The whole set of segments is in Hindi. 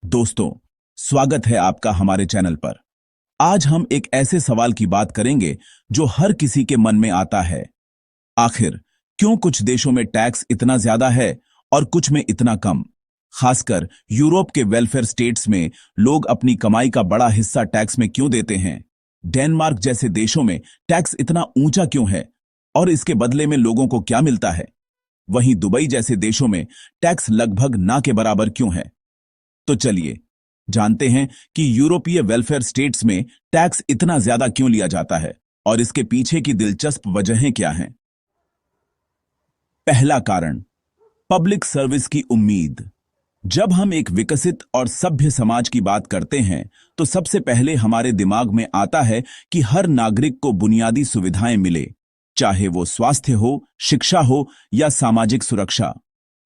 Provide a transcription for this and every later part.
दोस्तों, स्वागत है आपका हमारे चैनल पर। आज हम एक ऐसे सवाल की बात करेंगे जो हर किसी के मन में आता है। आखिर क्यों कुछ देशों में टैक्स इतना ज्यादा है और कुछ में इतना कम? खासकर यूरोप के वेलफेयर स्टेट्स में लोग अपनी कमाई का बड़ा हिस्सा टैक्स में क्यों देते हैं? डेनमार्क जैसे देशों में टैक्स इतना ऊंचा क्यों है और इसके बदले में लोगों को क्या मिलता है? वहीं दुबई जैसे देशों में टैक्स लगभग ना के बराबर क्यों है? तो चलिए जानते हैं कि यूरोपीय वेलफेयर स्टेट्स में टैक्स इतना ज्यादा क्यों लिया जाता है और इसके पीछे की दिलचस्प वजहें क्या हैं। पहला कारण, पब्लिक सर्विस की उम्मीद। जब हम एक विकसित और सभ्य समाज की बात करते हैं तो सबसे पहले हमारे दिमाग में आता है कि हर नागरिक को बुनियादी सुविधाएं मिले, चाहे वो स्वास्थ्य हो, शिक्षा हो या सामाजिक सुरक्षा।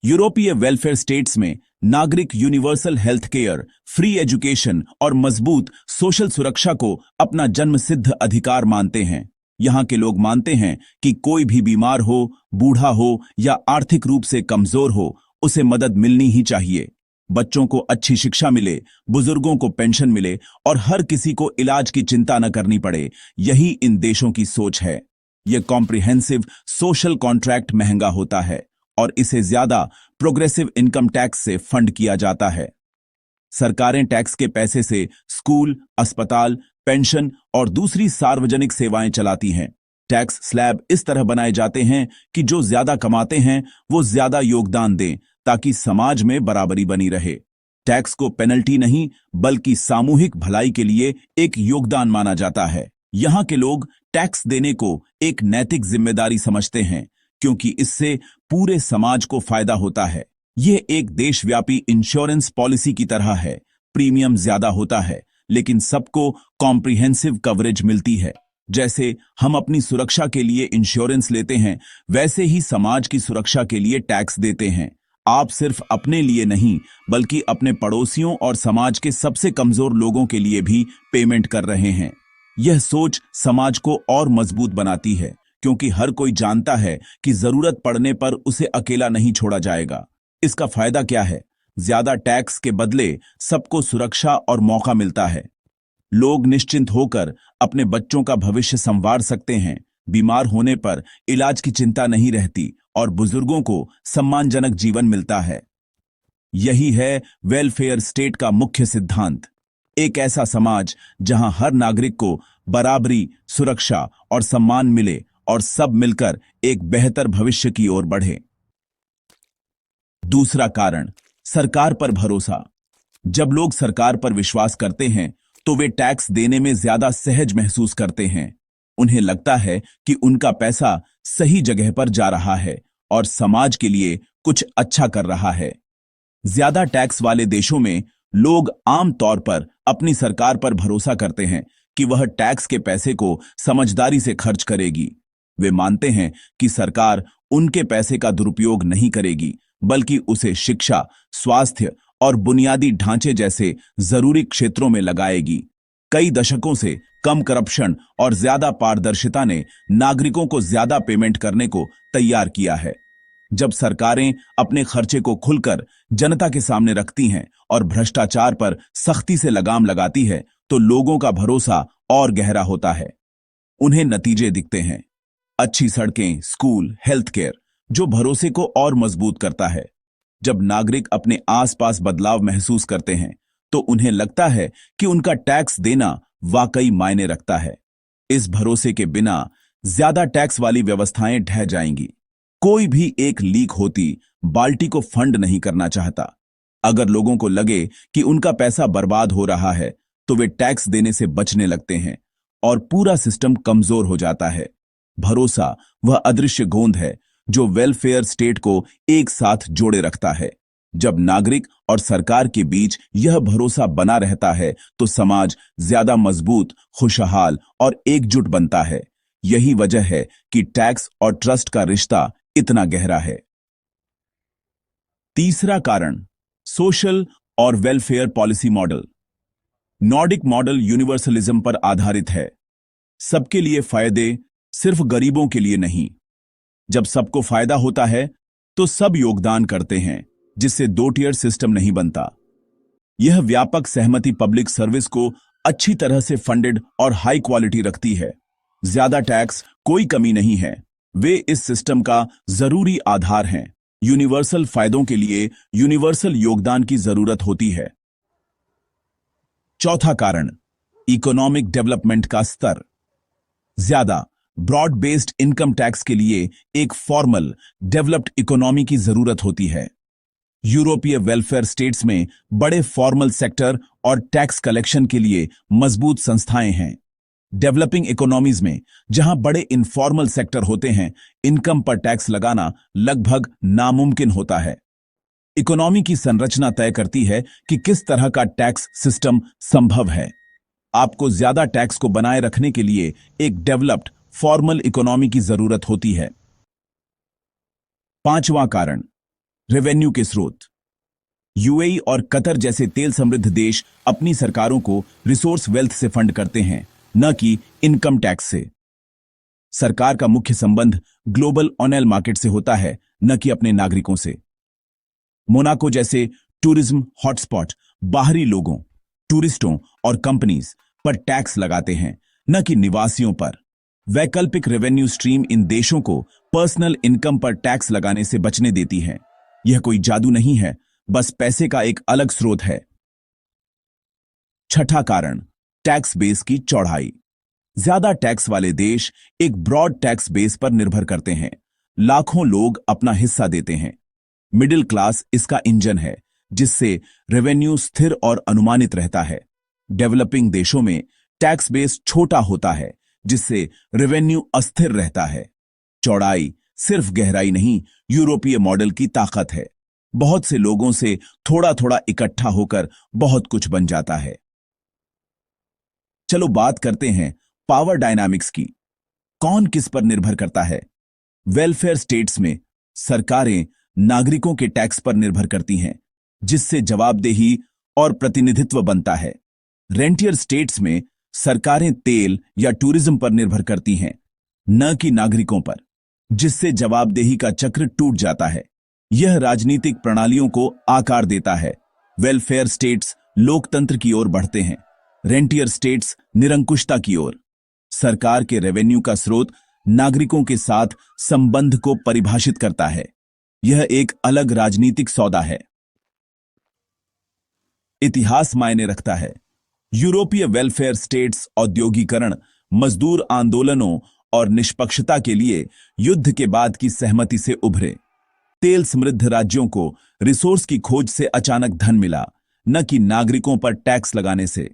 यूरोपीय वेलफेयर स्टेट्स में नागरिक universal health care, free education और मजबूत सोशल सुरक्षा को अपना जन्मसिद्ध अधिकार मानते हैं। यहाँ के लोग मानते हैं कि कोई भी बीमार हो, बूढ़ा हो या आर्थिक रूप से कमजोर हो, उसे मदद मिलनी ही चाहिए। बच्चों को अच्छी शिक्षा मिले, बुजुर्गों को पेंशन मिले और हर किसी को इलाज की चिंता न करनी पड़े। यही इन देशों की सोच है। यह कॉम्प्रिहेंसिव सोशल कॉन्ट्रैक्ट महंगा होता है और इसे ज्यादा प्रोग्रेसिव इनकम टैक्स से फंड किया जाता है। सरकारें टैक्स के पैसे से स्कूल, अस्पताल, पेंशन और दूसरी सार्वजनिक सेवाएं चलाती हैं। टैक्स स्लैब इस तरह बनाए जाते हैं कि जो ज्यादा कमाते हैं वो ज्यादा योगदान दें ताकि समाज में बराबरी बनी रहे। टैक्स को पेनल्टी नहीं बल्कि सामूहिक भलाई के लिए एक योगदान माना जाता है। यहाँ के लोग टैक्स देने को एक नैतिक जिम्मेदारी समझते हैं क्योंकि इससे पूरे समाज को फायदा होता है। यह एक देशव्यापी इंश्योरेंस पॉलिसी की तरह है। प्रीमियम ज्यादा होता है लेकिन सबको कॉम्प्रिहेंसिव कवरेज मिलती है। जैसे हम अपनी सुरक्षा के लिए इंश्योरेंस लेते हैं, वैसे ही समाज की सुरक्षा के लिए टैक्स देते हैं। आप सिर्फ अपने लिए नहीं बल्कि अपने पड़ोसियों और समाज के सबसे कमजोर लोगों के लिए भी पेमेंट कर रहे हैं। यह सोच समाज को और मजबूत बनाती है क्योंकि हर कोई जानता है कि जरूरत पड़ने पर उसे अकेला नहीं छोड़ा जाएगा। इसका फायदा क्या है? ज्यादा टैक्स के बदले सबको सुरक्षा और मौका मिलता है। लोग निश्चिंत होकर अपने बच्चों का भविष्य संवार सकते हैं। बीमार होने पर इलाज की चिंता नहीं रहती और बुजुर्गों को सम्मानजनक जीवन मिलता है। यही है वेलफेयर स्टेट का मुख्य सिद्धांत। एक ऐसा समाज जहां हर नागरिक को बराबरी, सुरक्षा और सम्मान मिले और सब मिलकर एक बेहतर भविष्य की ओर बढ़े। दूसरा कारण, सरकार पर भरोसा। जब लोग सरकार पर विश्वास करते हैं तो वे टैक्स देने में ज्यादा सहज महसूस करते हैं। उन्हें लगता है कि उनका पैसा सही जगह पर जा रहा है और समाज के लिए कुछ अच्छा कर रहा है। ज्यादा टैक्स वाले देशों में लोग आम तौर पर अपनी सरकार पर भरोसा करते हैं कि वह टैक्स के पैसे को समझदारी से खर्च करेगी। वे मानते हैं कि सरकार उनके पैसे का दुरुपयोग नहीं करेगी बल्कि उसे शिक्षा, स्वास्थ्य और बुनियादी ढांचे जैसे जरूरी क्षेत्रों में लगाएगी। कई दशकों से कम करप्शन और ज्यादा पारदर्शिता ने नागरिकों को ज्यादा पेमेंट करने को तैयार किया है। जब सरकारें अपने खर्चे को खुलकर जनता के सामने रखती हैं और भ्रष्टाचार पर सख्ती से लगाम लगाती है तो लोगों का भरोसा और गहरा होता है। उन्हें नतीजे दिखते हैं। अच्छी सड़कें, स्कूल, हेल्थ केयर, जो भरोसे को और मजबूत करता है। जब नागरिक अपने आसपास बदलाव महसूस करते हैं तो उन्हें लगता है कि उनका टैक्स देना वाकई मायने रखता है। इस भरोसे के बिना ज्यादा टैक्स वाली व्यवस्थाएं ढह जाएंगी। कोई भी एक लीक होती बाल्टी को फंड नहीं करना चाहता। अगर लोगों को लगे कि उनका पैसा बर्बाद हो रहा है तो वे टैक्स देने से बचने लगते हैं और पूरा सिस्टम कमजोर हो जाता है। भरोसा वह अदृश्य गोंद है जो वेलफेयर स्टेट को एक साथ जोड़े रखता है। जब नागरिक और सरकार के बीच यह भरोसा बना रहता है तो समाज ज्यादा मजबूत, खुशहाल और एकजुट बनता है। यही वजह है कि टैक्स और ट्रस्ट का रिश्ता इतना गहरा है। तीसरा कारण, सोशल और welfare policy model. Nordic model universalism पर आधारित है। सबके लिए फायदे, सिर्फ गरीबों के लिए नहीं। जब सबको फायदा होता है तो सब योगदान करते हैं, जिससे दो टियर सिस्टम नहीं बनता। यह व्यापक सहमति पब्लिक सर्विस को अच्छी तरह से फंडेड और हाई क्वालिटी रखती है। ज्यादा टैक्स कोई कमी नहीं है, वे इस सिस्टम का जरूरी आधार हैं। यूनिवर्सल फायदों के लिए यूनिवर्सल योगदान की जरूरत होती है। चौथा कारण, इकोनॉमिक डेवलपमेंट का स्तर। ज्यादा ब्रॉड बेस्ड इनकम टैक्स के लिए एक फॉर्मल डेवलप्ड इकोनॉमी की जरूरत होती है। यूरोपीय वेलफेयर स्टेट्स में बड़े फॉर्मल सेक्टर और टैक्स कलेक्शन के लिए मजबूत संस्थाएं हैं। डेवलपिंग इकोनॉमीज में, जहां बड़े इनफॉर्मल सेक्टर होते हैं, इनकम पर टैक्स लगाना लगभग नामुमकिन होता है। इकोनॉमी की संरचना तय करती है कि किस तरह का टैक्स सिस्टम संभव है। आपको ज्यादा टैक्स को बनाए रखने के लिए एक डेवलप्ड फॉर्मल इकोनॉमी की जरूरत होती है। पांचवां कारण, रेवेन्यू के स्रोत। यूएई और कतर जैसे तेल समृद्ध देश अपनी सरकारों को रिसोर्स वेल्थ से फंड करते हैं, न कि इनकम टैक्स से। सरकार का मुख्य संबंध ग्लोबल ऑयल मार्केट से होता है, न कि अपने नागरिकों से। मोनाको जैसे टूरिज्म हॉटस्पॉट बाहरी लोगों, टूरिस्टों और कंपनीज पर टैक्स लगाते हैं, न कि निवासियों पर। वैकल्पिक रेवेन्यू स्ट्रीम इन देशों को पर्सनल इनकम पर टैक्स लगाने से बचने देती है। यह कोई जादू नहीं है, बस पैसे का एक अलग स्रोत है। छठा कारण, टैक्स बेस की चौड़ाई। ज्यादा टैक्स वाले देश एक ब्रॉड टैक्स बेस पर निर्भर करते हैं। लाखों लोग अपना हिस्सा देते हैं। मिडिल क्लास इसका इंजन है, जिससे रेवेन्यू स्थिर और अनुमानित रहता है। डेवलपिंग देशों में टैक्स बेस छोटा होता है, जिससे रेवेन्यू अस्थिर रहता है। चौड़ाई सिर्फ गहराई नहीं, यूरोपीय मॉडल की ताकत है। बहुत से लोगों से थोड़ा थोड़ा इकट्ठा होकर बहुत कुछ बन जाता है। चलो बात करते हैं पावर डायनामिक्स की। कौन किस पर निर्भर करता है? वेलफेयर स्टेट्स में सरकारें नागरिकों के टैक्स पर निर्भर करती हैं, जिससे जवाबदेही और प्रतिनिधित्व बनता है। रेंटियर स्टेट्स में सरकारें तेल या टूरिज्म पर निर्भर करती हैं, न कि नागरिकों पर, जिससे जवाबदेही का चक्र टूट जाता है। यह राजनीतिक प्रणालियों को आकार देता है। वेलफेयर स्टेट्स लोकतंत्र की ओर बढ़ते हैं, रेंटियर स्टेट्स निरंकुशता की ओर। सरकार के रेवेन्यू का स्रोत नागरिकों के साथ संबंध को परिभाषित करता है। यह एक अलग राजनीतिक सौदा है। इतिहास मायने रखता है। यूरोपीय वेलफेयर स्टेट्स औद्योगिकरण, मजदूर आंदोलनों और निष्पक्षता के लिए युद्ध के बाद की सहमति से उभरे। तेल समृद्ध राज्यों को रिसोर्स की खोज से अचानक धन मिला, न कि नागरिकों पर टैक्स लगाने से।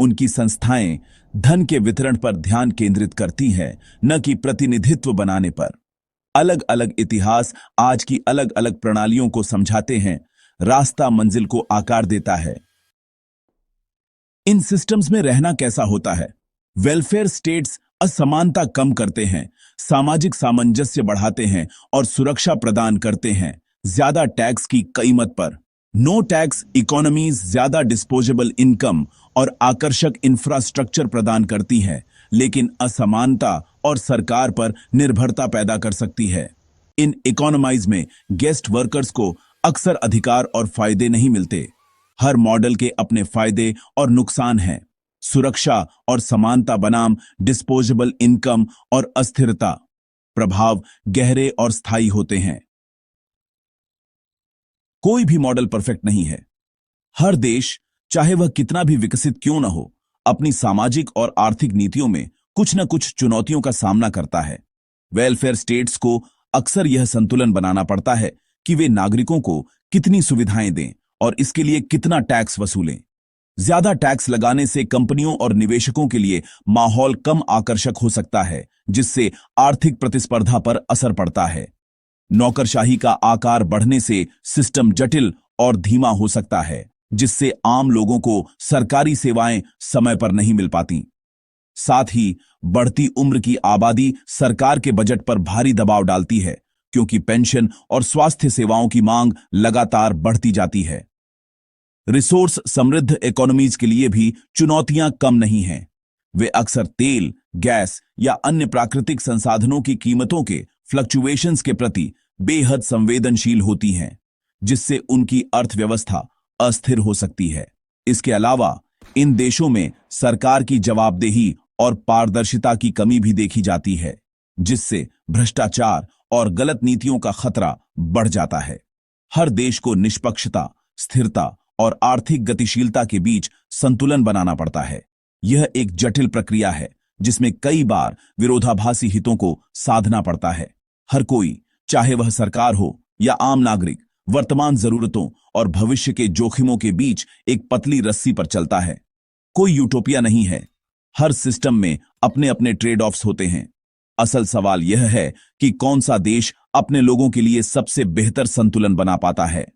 उनकी संस्थाएं धन के वितरण पर ध्यान केंद्रित करती हैं, न कि प्रतिनिधित्व बनाने पर। अलग अलग इतिहास आज की अलग अलग प्रणालियों को समझाते हैं, रास्ता मंजिल को आकार देता है। इन सिस्टम्स में रहना कैसा होता है? वेलफेयर स्टेट्स असमानता कम करते हैं, सामाजिक सामंजस्य बढ़ाते हैं और सुरक्षा प्रदान करते हैं, ज्यादा टैक्स की कीमत पर। नो टैक्स इकोनॉमीज ज्यादा डिस्पोजेबल इनकम और आकर्षक इंफ्रास्ट्रक्चर प्रदान करती हैं, लेकिन असमानता और सरकार पर निर्भरता पैदा कर सकती है। इन इकोनॉमीज में गेस्ट वर्कर्स को अक्सर अधिकार और फायदे नहीं मिलते। हर मॉडल के अपने फायदे और नुकसान हैं। सुरक्षा और समानता बनाम डिस्पोजेबल इनकम और अस्थिरता, प्रभाव गहरे और स्थायी होते हैं। कोई भी मॉडल परफेक्ट नहीं है। हर देश, चाहे वह कितना भी विकसित क्यों न हो, अपनी सामाजिक और आर्थिक नीतियों में कुछ न कुछ चुनौतियों का सामना करता है। वेलफेयर स्टेट्स को अक्सर यह संतुलन बनाना पड़ता है कि वे नागरिकों को कितनी सुविधाएं दें और इसके लिए कितना टैक्स वसूलें। ज्यादा टैक्स लगाने से कंपनियों और निवेशकों के लिए माहौल कम आकर्षक हो सकता है, जिससे आर्थिक प्रतिस्पर्धा पर असर पड़ता है। नौकरशाही का आकार बढ़ने से सिस्टम जटिल और धीमा हो सकता है, जिससे आम लोगों को सरकारी सेवाएं समय पर नहीं मिल पाती। साथ ही बढ़ती उम्र की आबादी सरकार के बजट पर भारी दबाव डालती है, क्योंकि पेंशन और स्वास्थ्य सेवाओं की मांग लगातार बढ़ती जाती है। रिसोर्स समृद्ध इकोनॉमीज के लिए भी चुनौतियां कम नहीं हैं। वे अक्सर तेल, गैस या अन्य प्राकृतिक संसाधनों की कीमतों के फ्लक्चुएशंस के प्रति बेहद संवेदनशील होती हैं, जिससे उनकी अर्थव्यवस्था अस्थिर हो सकती है। इसके अलावा इन देशों में सरकार की जवाबदेही और पारदर्शिता की कमी भी देखी जाती है, जिससे भ्रष्टाचार और गलत नीतियों का खतरा बढ़ जाता है। हर देश को निष्पक्षता, स्थिरता और आर्थिक गतिशीलता के बीच संतुलन बनाना पड़ता है। यह एक जटिल प्रक्रिया है जिसमें कई बार विरोधाभासी हितों को साधना पड़ता है। हर कोई, चाहे वह सरकार हो या आम नागरिक, वर्तमान जरूरतों और भविष्य के जोखिमों के बीच एक पतली रस्सी पर चलता है। कोई यूटोपिया नहीं है। हर सिस्टम में अपने अपने ट्रेड ऑफ्स होते हैं। असल सवाल यह है कि कौन सा देश अपने लोगों के लिए सबसे बेहतर संतुलन बना पाता है।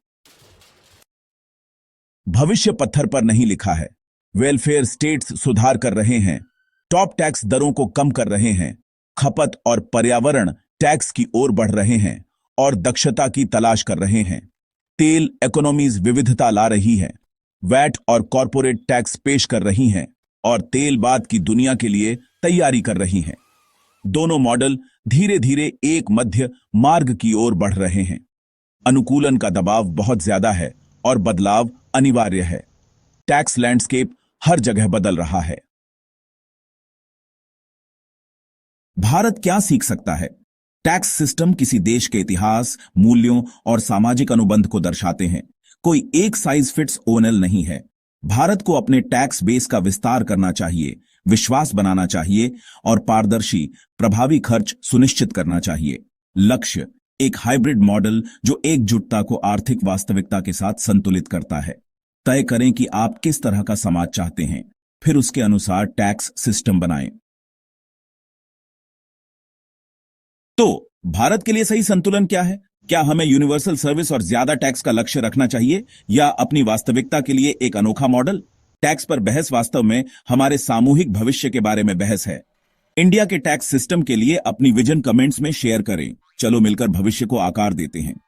भविष्य पत्थर पर नहीं लिखा है। वेलफेयर स्टेट्स सुधार कर रहे हैं, टॉप टैक्स दरों को कम कर रहे हैं, खपत और पर्यावरण टैक्स की ओर बढ़ रहे हैं और दक्षता की तलाश कर रहे हैं। तेल इकोनॉमीज विविधता ला रही है, वैट और कॉरपोरेट टैक्स पेश कर रही हैं और तेल बाद की दुनिया के लिए तैयारी कर रही हैं। दोनों मॉडल धीरे धीरे एक मध्य मार्ग की ओर बढ़ रहे हैं। अनुकूलन का दबाव बहुत ज्यादा है और बदलाव अनिवार्य है। टैक्स लैंडस्केप हर जगह बदल रहा है। भारत क्या सीख सकता है? टैक्स सिस्टम किसी देश के इतिहास, मूल्यों और सामाजिक अनुबंध को दर्शाते हैं। कोई एक साइज फिट्स ऑल नहीं है। भारत को अपने टैक्स बेस का विस्तार करना चाहिए, विश्वास बनाना चाहिए और पारदर्शी, प्रभावी खर्च सुनिश्चित करना चाहिए। लक्ष्य एक हाइब्रिड मॉडल जो एकजुटता को आर्थिक वास्तविकता के साथ संतुलित करता है। तय करें कि आप किस तरह का समाज चाहते हैं, फिर उसके अनुसार टैक्स सिस्टम बनाएं। तो भारत के लिए सही संतुलन क्या है? क्या हमें यूनिवर्सल सर्विस और ज्यादा टैक्स का लक्ष्य रखना चाहिए या अपनी वास्तविकता के लिए एक अनोखा मॉडल? टैक्स पर बहस वास्तव में हमारे सामूहिक भविष्य के बारे में बहस है। इंडिया के टैक्स सिस्टम के लिए अपनी विजन कमेंट्स में शेयर करें। चलो मिलकर भविष्य को आकार देते हैं।